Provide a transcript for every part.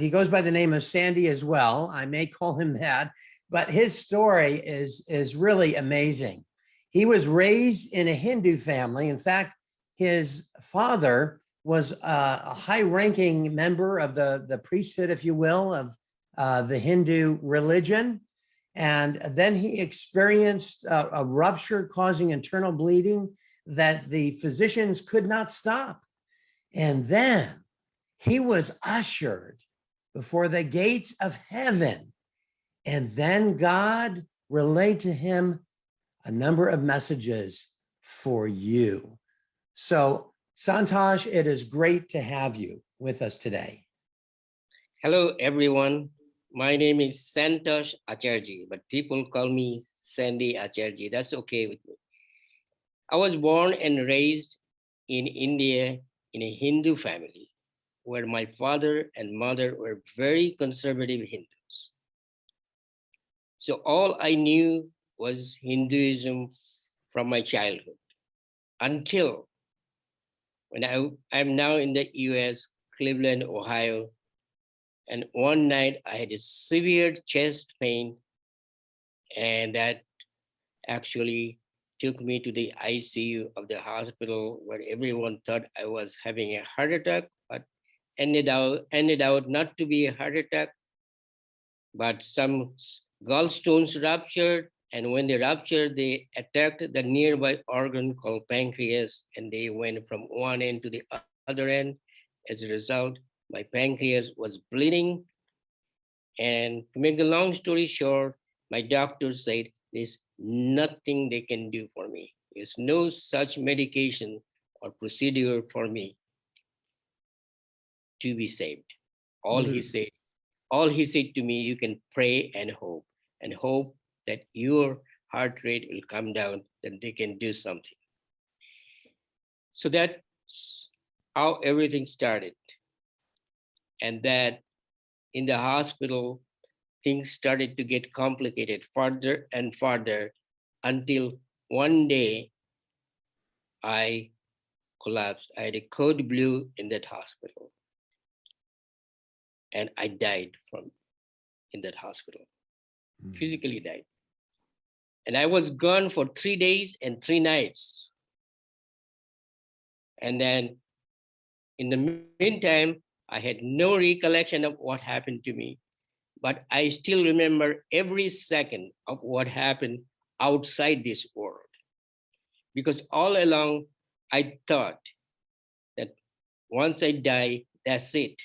He goes by the name of Sandy as well. I may call him that, but his story is really amazing. He was raised in a Hindu family. In fact, his father was a high-ranking member of the priesthood, if you will, of the Hindu religion. And then he experienced a rupture causing internal bleeding that the physicians could not stop. And then he was ushered before the gates of heaven. And then God relayed to him a number of messages for you. So, Santosh, it is great to have you with us today. Hello, everyone. My name is Santosh Acharji, but people call me Sandy Acharji. That's okay with me. I was born and raised in India in a Hindu family, where my father and mother were very conservative Hindus. So all I knew was Hinduism from my childhood until when I'm now in the US, Cleveland, Ohio. And one night I had a severe chest pain, and that actually took me to the ICU of the hospital, where everyone thought I was having a heart attack, but ended out not to be a heart attack, but some gallstones ruptured. And when they ruptured, they attacked the nearby organ called pancreas, and they went from one end to the other end. As a result, my pancreas was bleeding. And to make the long story short, my doctor said there's nothing they can do for me. There's no such medication or procedure for me to be saved. All he said to me, you can pray and hope that your heart rate will come down, then they can do something. So that's how everything started. And that in the hospital, things started to get complicated further and further until one day I collapsed. I had a code blue in that hospital. And I died in that hospital, physically died. And I was gone for 3 days and 3 nights. And then in the meantime, I had no recollection of what happened to me, but I still remember every second of what happened outside this world. Because all along, I thought that once I die, that's it.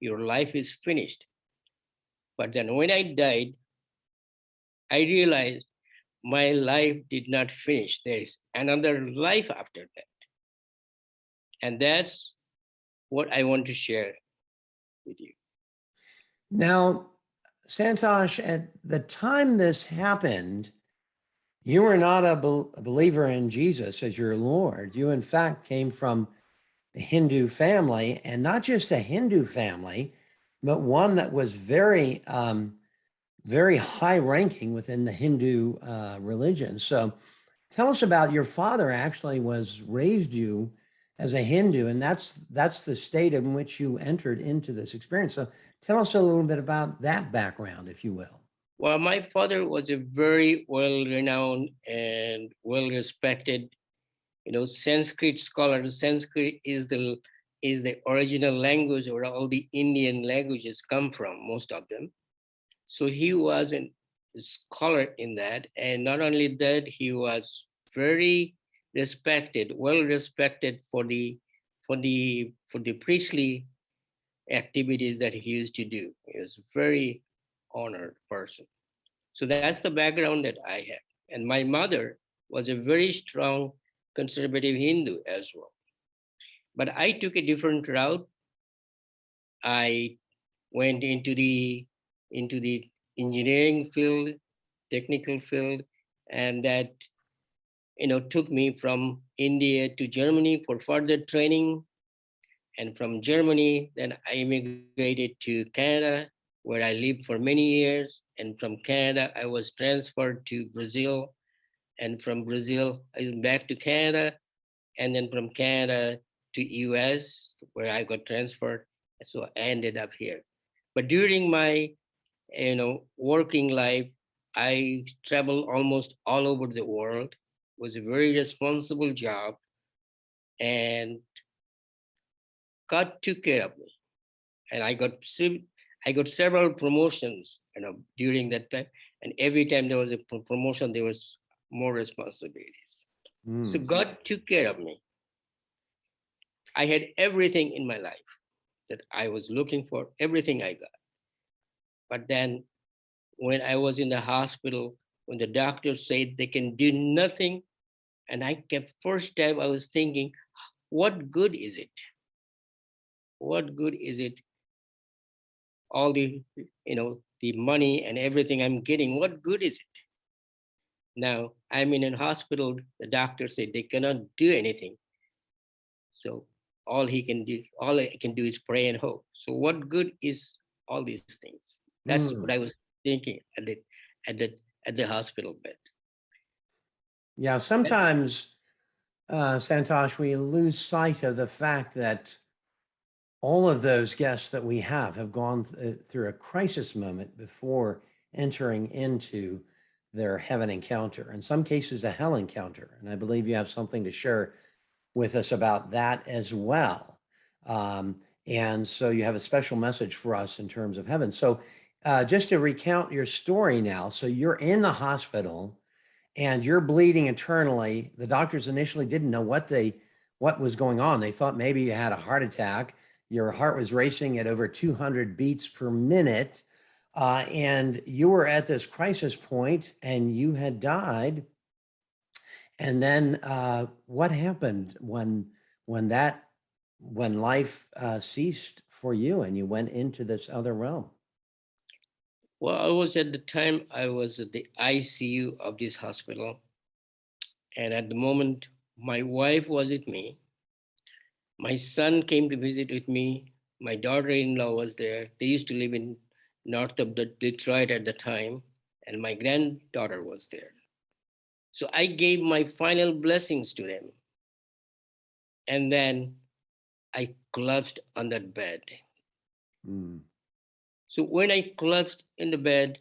Your life is finished. But then when I died, I realized my life did not finish. There is another life after that. And that's what I want to share with you. Now, Santosh, at the time this happened, you were not a believer in Jesus as your Lord. You, in fact, came from a Hindu family, and not just a Hindu family, but one that was very, very high ranking within the Hindu religion. So tell us about your father actually raised you as a Hindu, and that's the state in which you entered into this experience. So tell us a little bit about that background, if you will. Well, my father was a very well-renowned and well-respected, Sanskrit scholar. Sanskrit is the original language where all the Indian languages come from, most of them. So he was a scholar in that, and not only that, he was very respected, well respected for the priestly activities that he used to do. He was a very honored person. So that's the background that I have. And my mother was a very strong conservative Hindu as well. But I took a different route. I went into the engineering field, technical field, and that took me from India to Germany for further training. And from Germany, then I immigrated to Canada, where I lived for many years. And from Canada, I was transferred to Brazil. And from Brazil, I went back to Canada. And then from Canada to US, where I got transferred. So I ended up here. But during my, working life, I traveled almost all over the world. It was a very responsible job, and God took care of me. And I got several promotions, during that time. And every time there was a promotion, there was more responsibilities. So Mm. God took care of me. I had everything in my life that I was looking for, everything I got. But then when I was in the hospital, when the doctor said they can do nothing, and I kept, first time I was thinking, what good is it? What good is it? All the money and everything I'm getting, what good is it? Now I'm in a hospital, the doctor said they cannot do anything. So all I can do is pray and hope. So what good is all these things? That's what Mm. I was thinking at the at the hospital bed. Yeah, sometimes, Santosh, we lose sight of the fact that all of those guests that we have gone through a crisis moment before entering into their heaven encounter, in some cases, a hell encounter. And I believe you have something to share with us about that as well. Um, and so you have a special message for us in terms of heaven. So, just to recount your story now, so you're in the hospital and you're bleeding internally. The doctors initially didn't know what was going on. They thought maybe you had a heart attack. Your heart was racing at over 200 beats per minute, and you were at this crisis point, and you had died. And then, what happened when life ceased for you, and you went into this other realm? Well, I was at the time I was at the ICU of this hospital, and at the moment my wife was with me. My son came to visit with me. My daughter-in-law was there. They used to live in north of the Detroit at the time, and my granddaughter was there. So I gave my final blessings to them, and then I collapsed on that bed. Mm. So when I collapsed in the bed,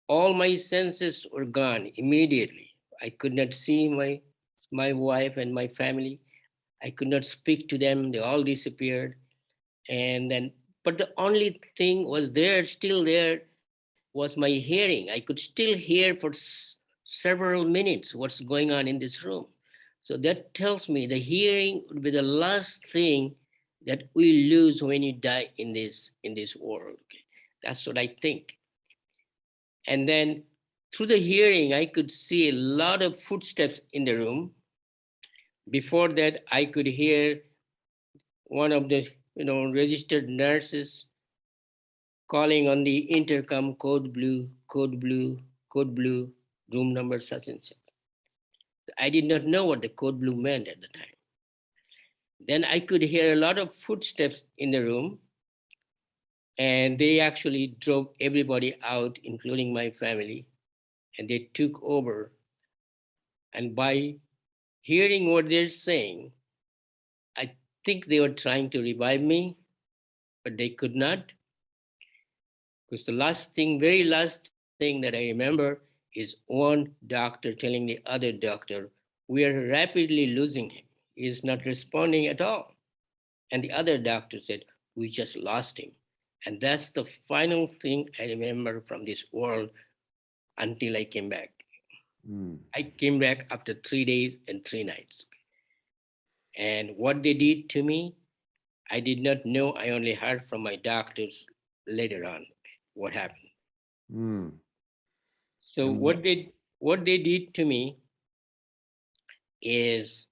all my senses were gone immediately. I could not see my wife and my family. I could not speak to them. They all disappeared. And then, but the only thing was there, still there, was my hearing. I could still hear for several minutes what's going on in this room. So that tells me the hearing would be the last thing that we lose when you die in this world. Okay? That's what I think. And then through the hearing, I could see a lot of footsteps in the room. Before that, I could hear one of the registered nurses calling on the intercom, code blue, code blue, code blue, room number such and such. I did not know what the code blue meant at the time. Then I could hear a lot of footsteps in the room, and they actually drove everybody out, including my family, and they took over. And by hearing what they're saying, I think they were trying to revive me, but they could not. Because the very last thing that I remember is one doctor telling the other doctor, we are rapidly losing him. He is not responding at all. And the other doctor said, we just lost him. And that's the final thing I remember from this world until I came back. Mm. I came back after 3 days and 3 nights. And what they did to me, I did not know. I only heard from my doctors later on what happened. Mm. So And what they did to me is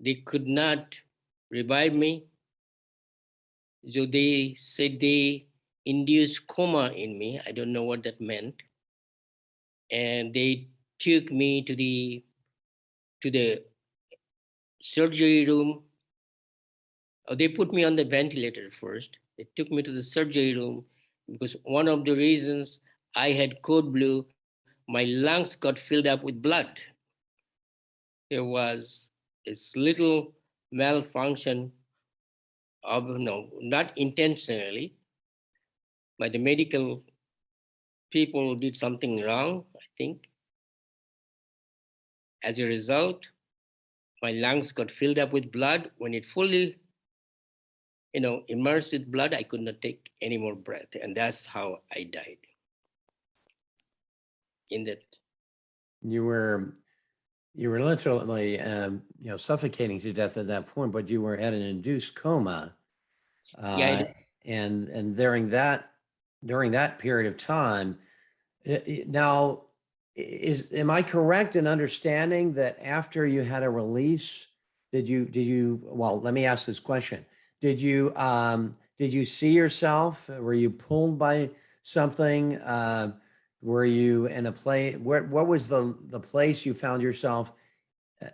they could not revive me. So they said they induced coma in me. I don't know what that meant. And they took me to the surgery room. They put me on the ventilator first. They took me to the surgery room because one of the reasons I had code blue, my lungs got filled up with blood. There was this little malfunction of, no, not intentionally, but the medical people did something wrong, I think. As a result, my lungs got filled up with blood. When it fully, immersed with blood, I could not take any more breath. And that's how I died. In that. You were literally suffocating to death at that point, but you were at an induced coma. Yeah, And during that period of time, now am I correct in understanding that after you had a release, well, let me ask this question. Did you see yourself? Were you pulled by something? Were you in a place? What was the place you found yourself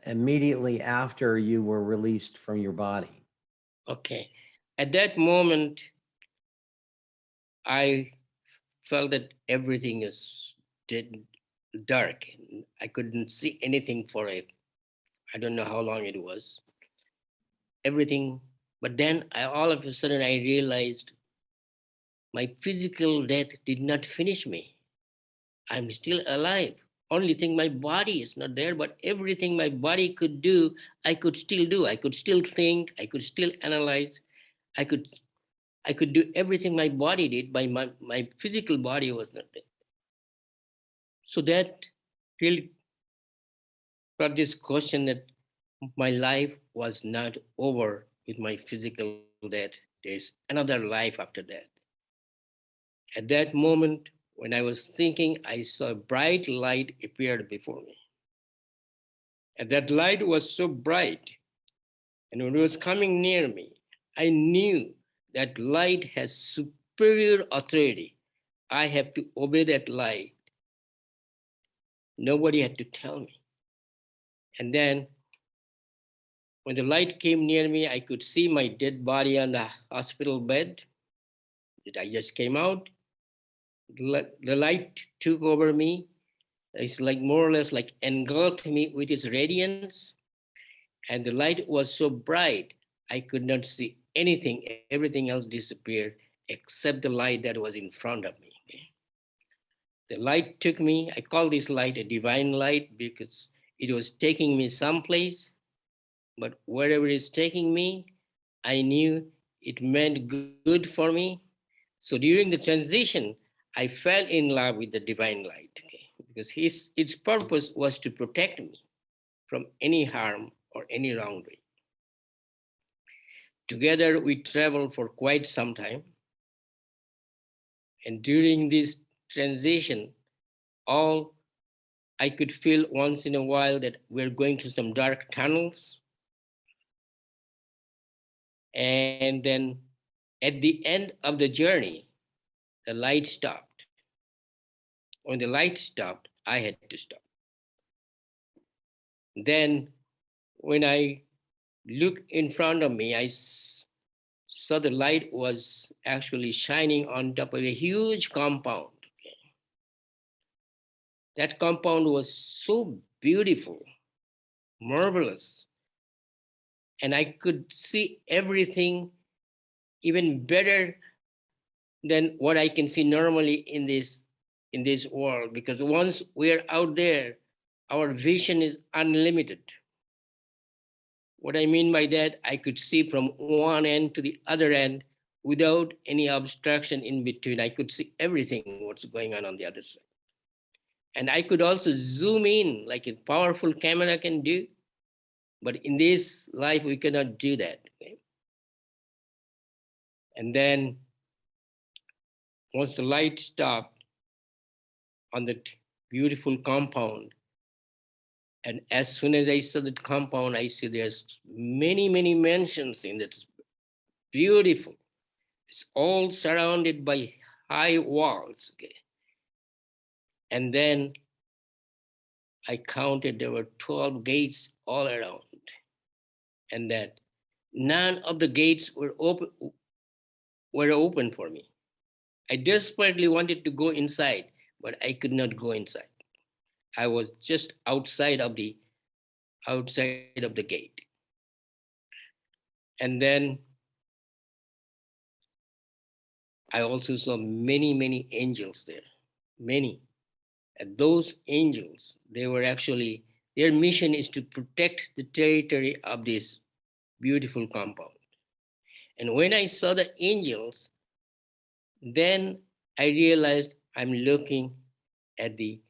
immediately after you were released from your body? okay. At that moment, I felt that everything is dead, dark. I couldn't see anything for I don't know how long it was. Everything, but then all of a sudden I realized my physical death did not finish me. I'm still alive. Only thing, my body is not there, but everything my body could do, I could still do. I could still think. I could still analyze. I could I could do everything my body did, but my physical body was not there. So that really brought this question that my life was not over with my physical death. There's another life after that. At that moment, when I was thinking, I saw a bright light appeared before me. And that light was so bright. And when it was coming near me, I knew that light has superior authority. I have to obey that light. Nobody had to tell me. And then when the light came near me, I could see my dead body on the hospital bed. I just came out. The light took over me. It's like more or less like engulfed me with its radiance. And the light was so bright, I could not see anything. Everything else disappeared except the light that was in front of me. The light took me. I call this light a divine light because it was taking me someplace. But wherever it's taking me, I knew it meant good for me. So during the transition, I fell in love with the divine light, okay? Because its purpose was to protect me from any harm or any wrongdoing. Together, we traveled for quite some time. And during this transition, all I could feel once in a while that we're going through some dark tunnels. And then at the end of the journey, the light stopped. When the light stopped, I had to stop. Then when I looked in front of me, I saw the light was actually shining on top of a huge compound. That compound was so beautiful, marvelous, and I could see everything even better than what I can see normally in this world. Because once we are out there, our vision is unlimited. What I mean by that, I could see from one end to the other end without any obstruction in between. I could see everything what's going on the other side. And I could also zoom in like a powerful camera can do. But in this life, we cannot do that. Okay? And then once the light stopped on that beautiful compound, and as soon as I saw that compound, I see there's many, many mansions in it. Beautiful. It's all surrounded by high walls. Okay? And then I counted there were 12 gates all around. And that none of the gates were open for me. I desperately wanted to go inside, but I could not go inside. I was just outside of the gate. And then I also saw many, many angels there, many. And those angels, they were actually, their mission is to protect the territory of this beautiful compound. And when I saw the angels, then I realized I'm looking at the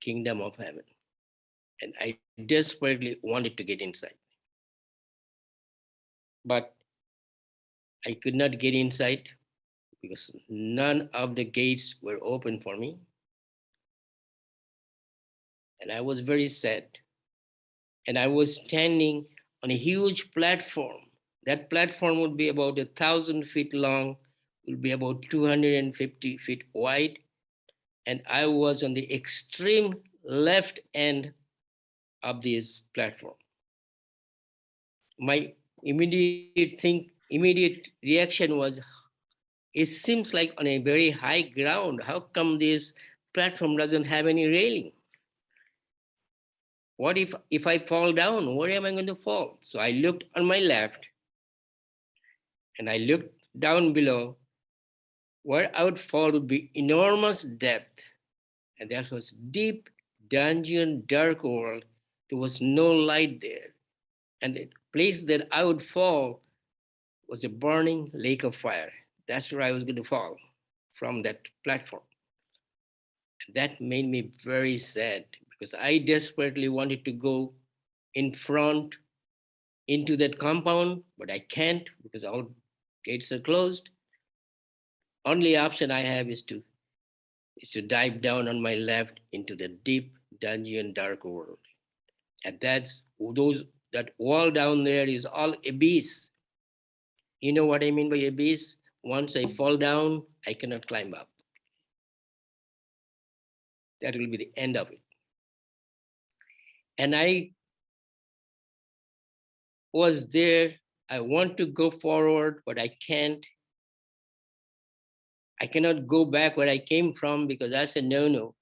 kingdom of heaven. And I desperately wanted to get inside. But I could not get inside because none of the gates were open for me. And I was very sad. And I was standing on a huge platform. That platform would be about 1,000 feet long, would be about 250 feet wide. And I was on the extreme left end of this platform. My immediate reaction was, it seems like on a very high ground. How come this platform doesn't have any railing? What if I fall down? Where am I going to fall? So I looked on my left and I looked down below. Where I would fall would be enormous depth. And that was deep dungeon, dark world. There was no light there. And the place that I would fall was a burning lake of fire. That's where I was going to fall, from that platform. And that made me very sad because I desperately wanted to go in front into that compound, but I can't because all gates are closed. Only option I have is to dive down on my left into the deep dungeon dark world. And that wall down there is all abyss. You know what I mean by abyss? Once I fall down, I cannot climb up. That will be the end of it. And I was there. I want to go forward, but I can't. I cannot go back where I came from because that's a no-no.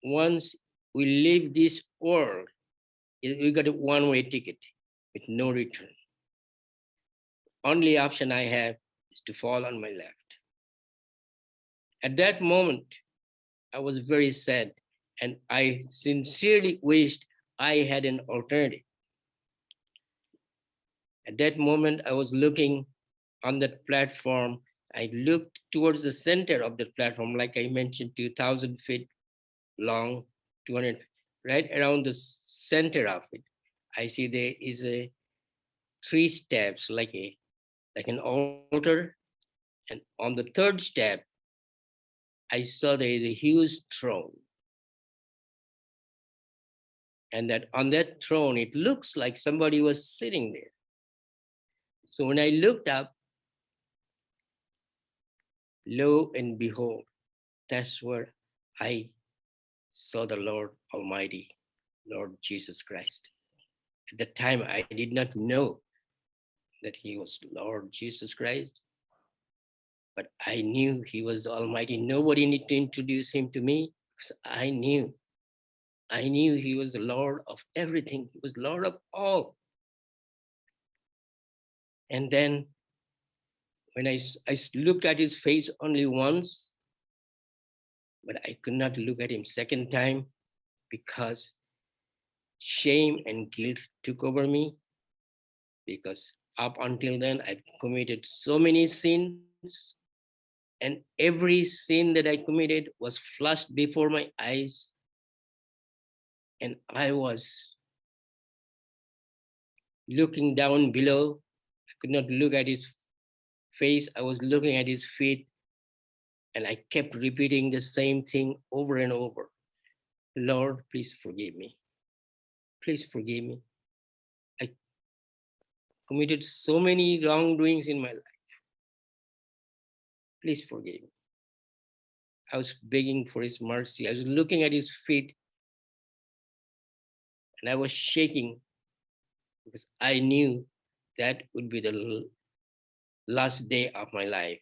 Once we leave this world, we got a one-way ticket with no return. Only option I have is to fall on my left. At that moment, I was very sad and I sincerely wished I had an alternative. At that moment, I was looking on that platform. I looked towards the center of the platform, like I mentioned, 2,000 feet long, 200, right around the center of it. I see there is a 3 steps, like an altar, and on the 3rd step, I saw there is a huge throne, and that on that throne, it looks like somebody was sitting there. So when I looked up, lo and behold, that's where I saw the Lord Almighty, Lord Jesus Christ. At that time, I did not know that he was Lord Jesus Christ, but I knew he was the Almighty. Nobody needed to introduce him to me because I knew he was the Lord of everything. He was Lord of all. And then when I looked at his face only once, but I could not look at him second time because shame and guilt took over me, because up until then I've committed so many sins, and every sin that I committed was flashed before my eyes, and I was looking down below. I could not look at his face. I was looking at his feet, and I kept repeating the same thing over and over. Lord, please forgive me. Please forgive me. I committed so many wrongdoings in my life. Please forgive me. I was begging for his mercy. I was looking at his feet and I was shaking because I knew that would be the last day of my life.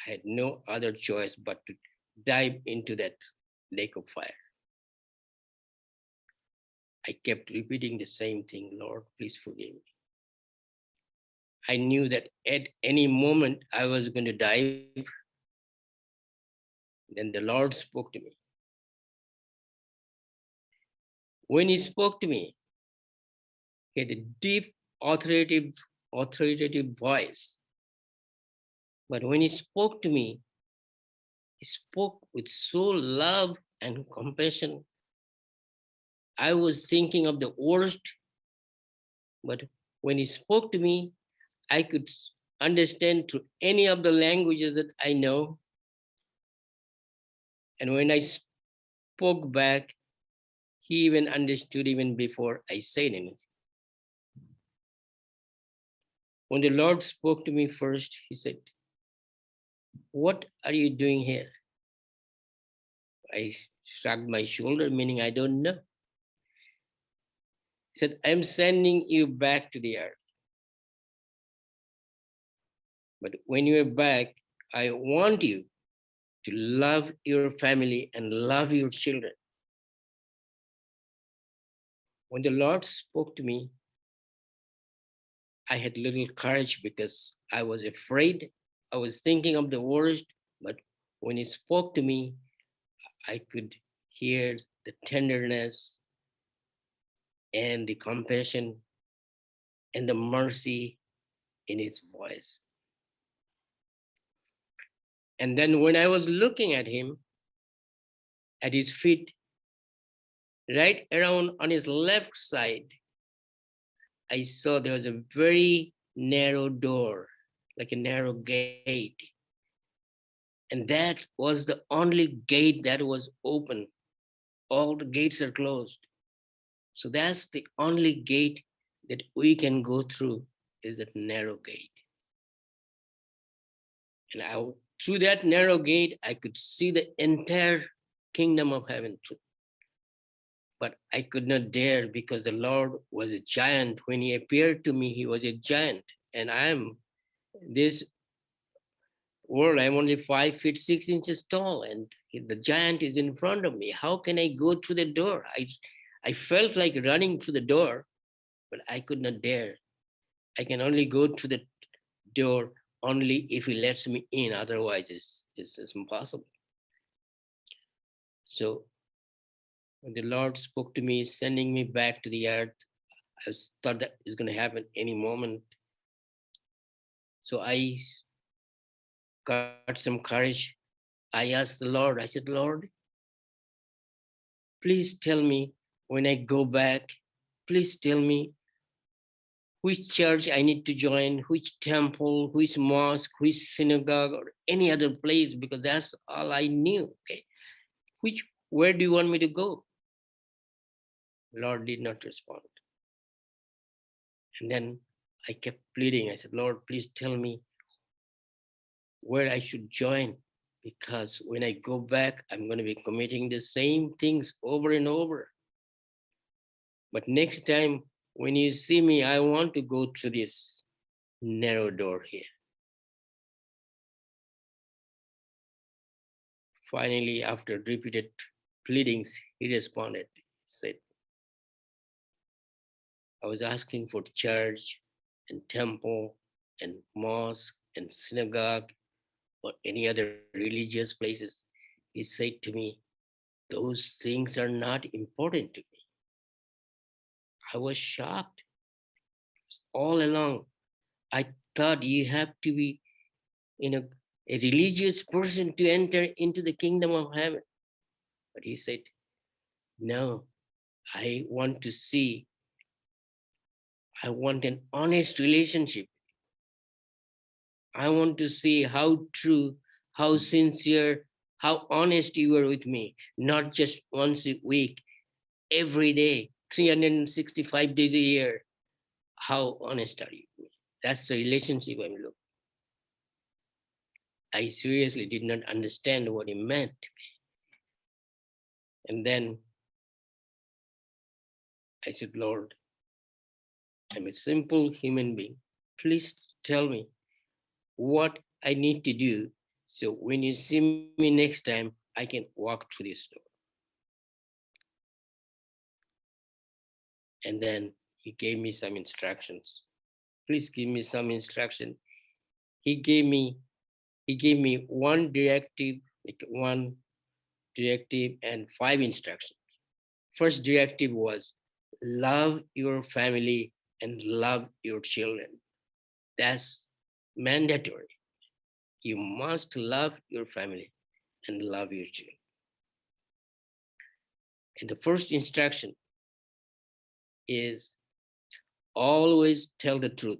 I had no other choice but to dive into that lake of fire. I kept repeating the same thing, Lord, please forgive me. I knew that at any moment I was going to dive, Then the Lord spoke to me. When he spoke to me, he had a deep, authoritative voice. But when he spoke to me, he spoke with so love and compassion. I was thinking of the worst, but when he spoke to me, I could understand through any of the languages that I know. And when I spoke back, he even understood even before I said anything. When the Lord spoke to me first, he said, "What are you doing here?" I shrugged my shoulder, meaning I don't know. He said, "I'm sending you back to the earth. But when you're back, I want you to love your family and love your children." When the Lord spoke to me, I had little courage because I was afraid. I was thinking of the worst, but when he spoke to me, I could hear the tenderness and the compassion and the mercy in his voice. And then when I was looking at him, at his feet, right around on his left side, I saw there was a very narrow door, like a narrow gate. And that was the only gate that was open. All the gates are closed. So that's the only gate that we can go through, is that narrow gate. And through that narrow gate, I could see the entire kingdom of heaven. But I could not dare, because the Lord was a giant. When he appeared to me, he was a giant. And I am this world, I'm only 5 feet 6 inches tall, and the giant is in front of me. How can I go through the door? I felt like running through the door, but I could not dare. I can only go through the door only if he lets me in. Otherwise, it's impossible. So when the Lord spoke to me, sending me back to the earth, I thought that is going to happen any moment. So I got some courage. I asked the Lord, I said, "Lord, please tell me when I go back, please tell me which church I need to join, which temple, which mosque, which synagogue, or any other place, because that's all I knew. Okay, where do you want me to go?" Lord did not respond. And then I kept pleading. I said, "Lord, please tell me where I should join, because when I go back, I'm going to be committing the same things over and over. But next time when you see me, I want to go through this narrow door here." Finally, after repeated pleadings, he responded. He said, "I was asking for church and temple and mosque and synagogue or any other religious places." He said to me, "Those things are not important to me." I was shocked. All along, I thought you have to be a religious person to enter into the kingdom of heaven. But he said, "No, I want to see, I want an honest relationship. I want to see how true, how sincere, how honest you are with me, not just once a week, every day, 365 days a year. How honest are you with me?" That's the relationship I'm looking. I seriously did not understand what he meant. And then I said, "Lord, I'm a simple human being. Please tell me what I need to do, so when you see me next time, I can walk through this door." And then he gave me some instructions. "Please give me some instruction." He gave me one directive, like 1 directive and 5 instructions. First directive was love your family and love your children. That's mandatory. You must love your family and love your children. And the first instruction is always tell the truth.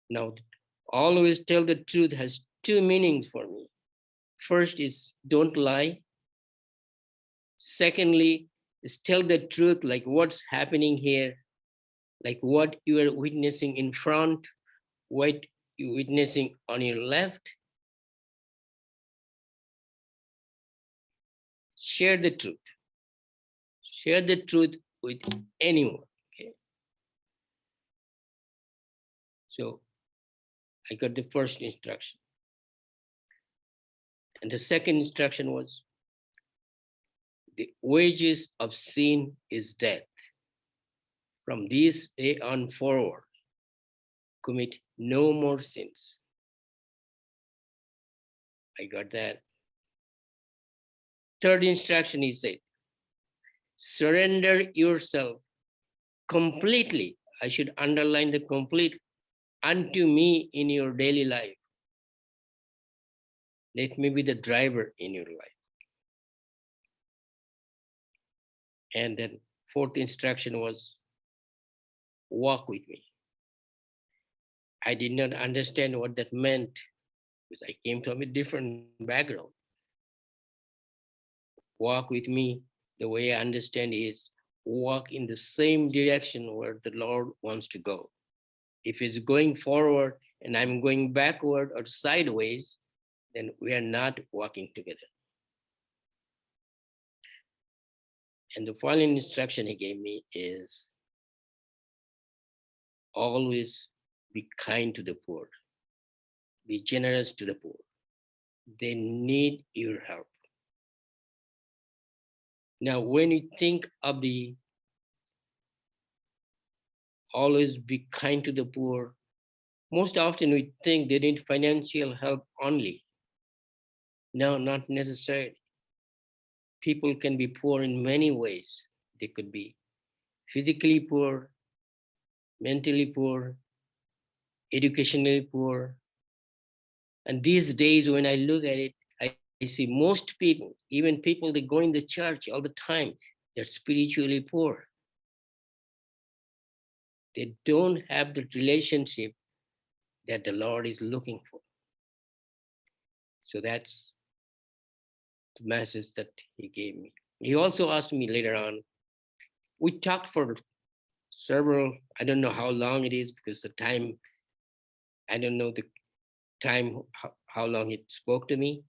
Now, always tell the truth has 2 meanings for me. First is don't lie. Secondly, is tell the truth, like what's happening here, like what you are witnessing in front, what you're witnessing on your left. Share the truth. Share the truth with anyone. Okay. So I got the first instruction. And the second instruction was the wages of sin is death. From this day on forward, commit no more sins. I got that. Third instruction, he said, surrender yourself completely. I should underline the complete unto me in your daily life. Let me be the driver in your life. And then fourth instruction was walk with me. I did not understand what that meant because I came from a different background. Walk with me, the way I understand is walk in the same direction where the Lord wants to go. If it's going forward and I'm going backward or sideways, then we are not walking together. And the final instruction he gave me is always be kind to the poor, be generous to the poor. They need your help. Now, when you think of the always be kind to the poor, most often we think they need financial help only. No, not necessarily. People can be poor in many ways. They could be physically poor, mentally poor, educationally poor. And these days, when I look at it, I see most people, even people that go in the church all the time, they're spiritually poor. They don't have the relationship that the Lord is looking for. So that's the message that he gave me. He also asked me later on, we talked for several, I don't know how long it is because the time, I don't know the time, how long it spoke to me.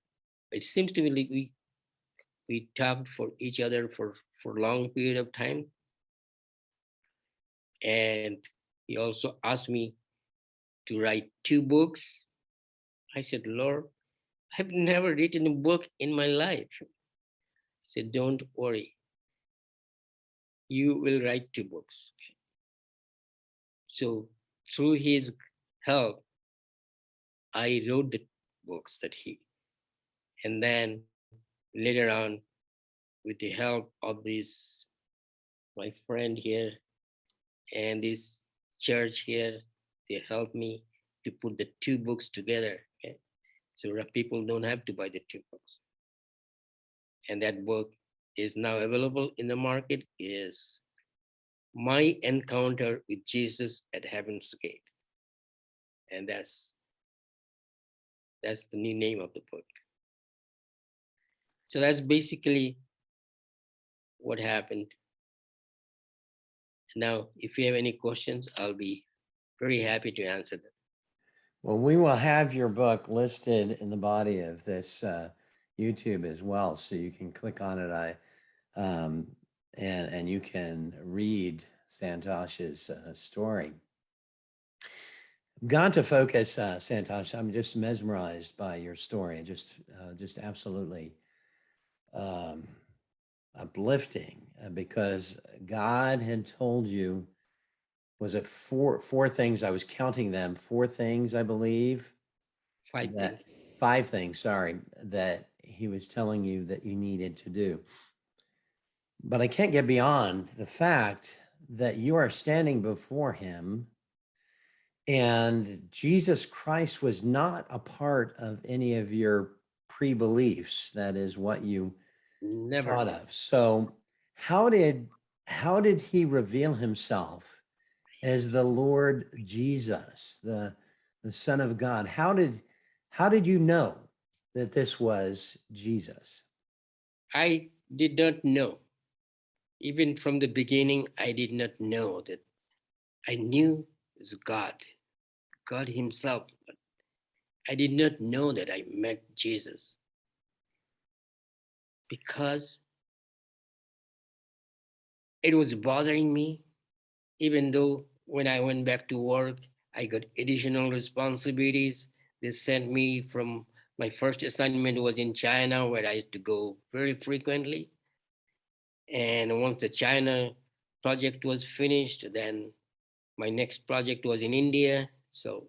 But it seems to me like we talked for each other for a long period of time. And he also asked me to write 2 books. I said, Lord, I've never written a book in my life. He said, don't worry. You will write 2 books. So through his help, I wrote the books that and then later on, with the help of this, my friend here and this church here, they helped me to put the 2 books together. Okay? So that people don't have to buy the 2 books. And that book is now available in the market, is My Encounter with Jesus at Heaven's Gate. And that's the new name of the book. So that's basically what happened. Now, if you have any questions, I'll be very happy to answer them. Well, we will have your book listed in the body of this YouTube as well, so you can click on it. And you can read Santosh's story. I've gone to focus, Santosh. I'm just mesmerized by your story. Just absolutely uplifting, because God had told you, was it four things? I was counting them. 4 things, I believe. 5 things. 5 things, sorry, that he was telling you that you needed to do. But I can't get beyond the fact that you are standing before him and Jesus Christ was not a part of any of your pre-beliefs. That is what you Never. thought of. So how did he reveal himself as the Lord Jesus, the Son of God? How did you know that this was Jesus? I did not know. Even from the beginning, I did not know that. I knew it was God himself. But I did not know that I met Jesus because it was bothering me, even though when I went back to work, I got additional responsibilities. They sent me from my first assignment was in China, where I had to go very frequently. And once the China project was finished, then my next project was in India. So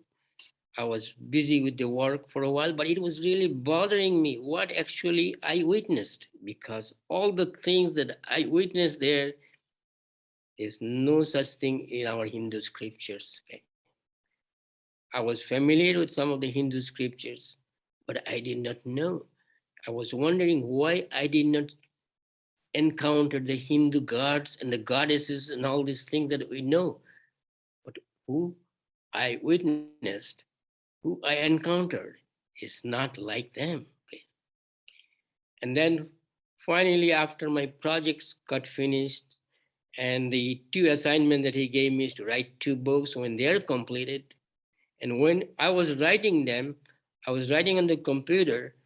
I was busy with the work for a while, but it was really bothering me what actually I witnessed, because all the things that I witnessed there is no such thing in our Hindu scriptures. Okay? I was familiar with some of the Hindu scriptures, but I did not know. I was wondering why I did not encounter the Hindu gods and the goddesses and all these things that we know. But who I witnessed, who I encountered, is not like them. Okay. And then finally, after my projects got finished and the 2 assignments that he gave me is to write 2 books, when they're completed, and when I was writing them, I was writing on the computer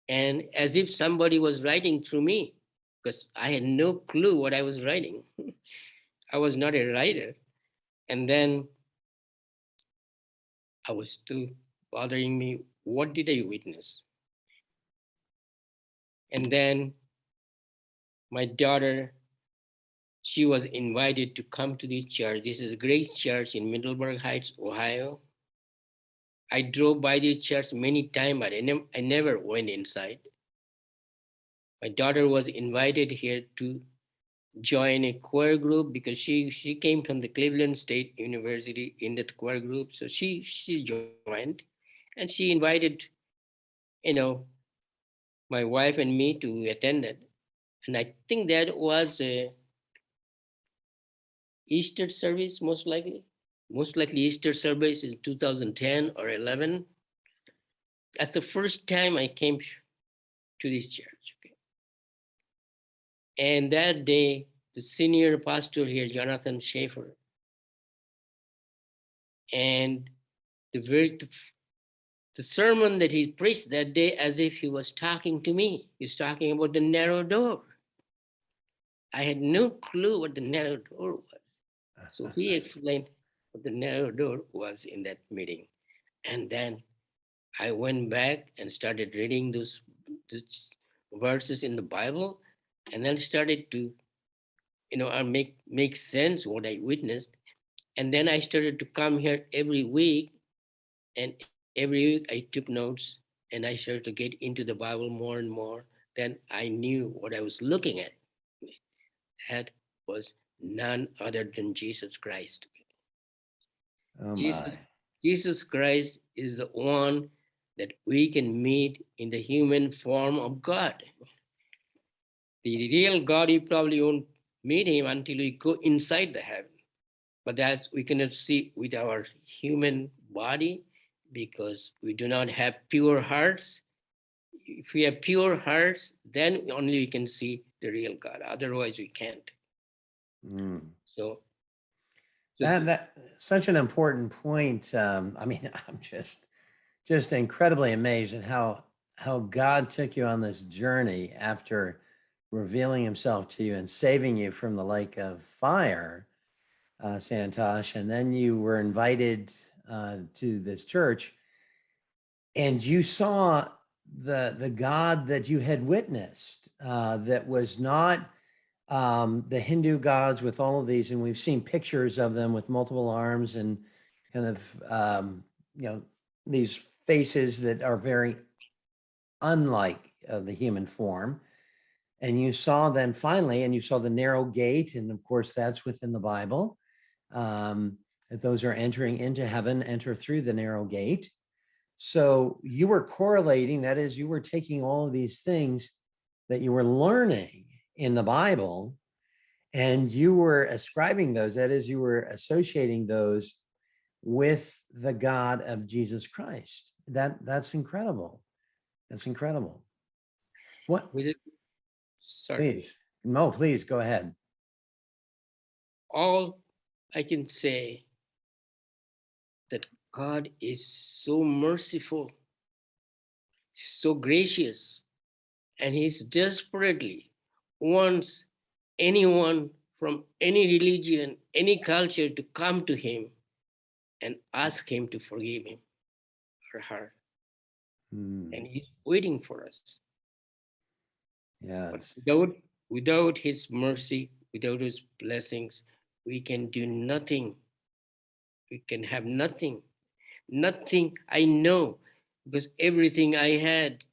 and as if somebody was writing through me, because I had no clue what I was writing. I was not a writer. And then I was still bothering me. What did I witness? And then my daughter, she was invited to come to the church. This is a great church in Middleburg Heights, Ohio. I drove by the church many times, but I never went inside. My daughter was invited here to join a choir group because she came from the Cleveland State University in that choir group. So she joined and she invited, you know, my wife and me to attend it. And I think that was a Easter service, most likely. Most likely Easter service in 2010 or 11. That's the first time I came to this church. Okay. And that day, the senior pastor here, Jonathan Schaefer, and the sermon that he preached that day, as if he was talking to me. He was talking about the narrow door. I had no clue what the narrow door was. So he explained what the narrow door was in that meeting. And then I went back and started reading those verses in the Bible, and then started to, make sense what I witnessed. And then I started to come here every week, and every week I took notes, and I started to get into the Bible more and more. Then I knew what I was looking at. That was none other than Jesus Christ. Oh my. Jesus Christ is the one that we can meet in the human form of God. The real God, you probably won't meet him until we go inside the heaven. But that we cannot see with our human body because we do not have pure hearts. If we have pure hearts, then only we can see the real God. Otherwise, we can't. Mm. So That such an important point. I mean, I'm just incredibly amazed at how God took you on this journey after revealing himself to you and saving you from the lake of fire, Santosh. And then you were invited to this church and you saw the God that you had witnessed that was not the Hindu gods with all of these, and we've seen pictures of them with multiple arms and kind of these faces that are very unlike the human form. And you saw then finally, and you saw the narrow gate. And of course, that's within the Bible. That those are entering into heaven, enter through the narrow gate. So you were correlating, that is, you were taking all of these things that you were learning in the Bible, and you were ascribing those, that is, you were associating those with the God of Jesus Christ. That's incredible. That's incredible. What? Sorry. Please. No, please go ahead. All I can say that God is so merciful, so gracious, and He's desperately wants anyone from any religion, any culture to come to Him and ask Him to forgive him or her. And He's waiting for us. Yes. But without His mercy, without His blessings, we can do nothing. We can have nothing. Nothing I know, because everything I had,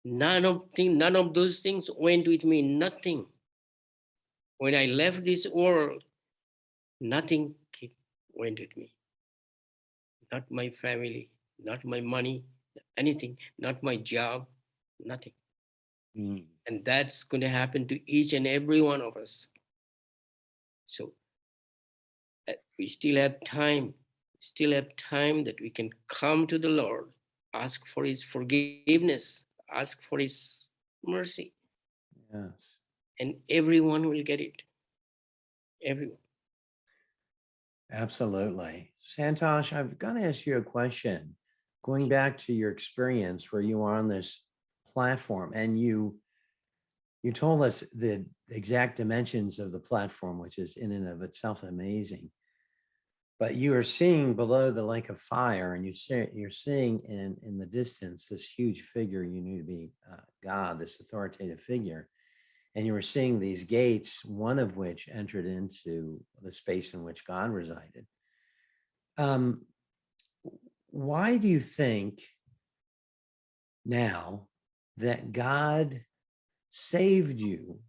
none of those things went with me. Nothing. When I left this world, nothing went with me. Not my family, not my money, anything, not my job, nothing. And that's going to happen to each and every one of us. So we still have time, that we can come to the Lord, ask for His forgiveness, ask for His mercy. Yes. And everyone will get it. Everyone. Absolutely. Santosh, I've got to ask you a question. Going back to your experience where you are on this platform, and you told us the exact dimensions of the platform, which is in and of itself amazing. But you are seeing below the lake of fire, and you're seeing in the distance this huge figure you knew to be God, this authoritative figure. And you were seeing these gates, one of which entered into the space in which God resided. Why do you think now that God saved you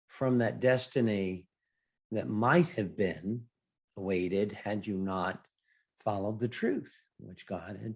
from that destiny that might have been awaited had you not followed the truth, which God had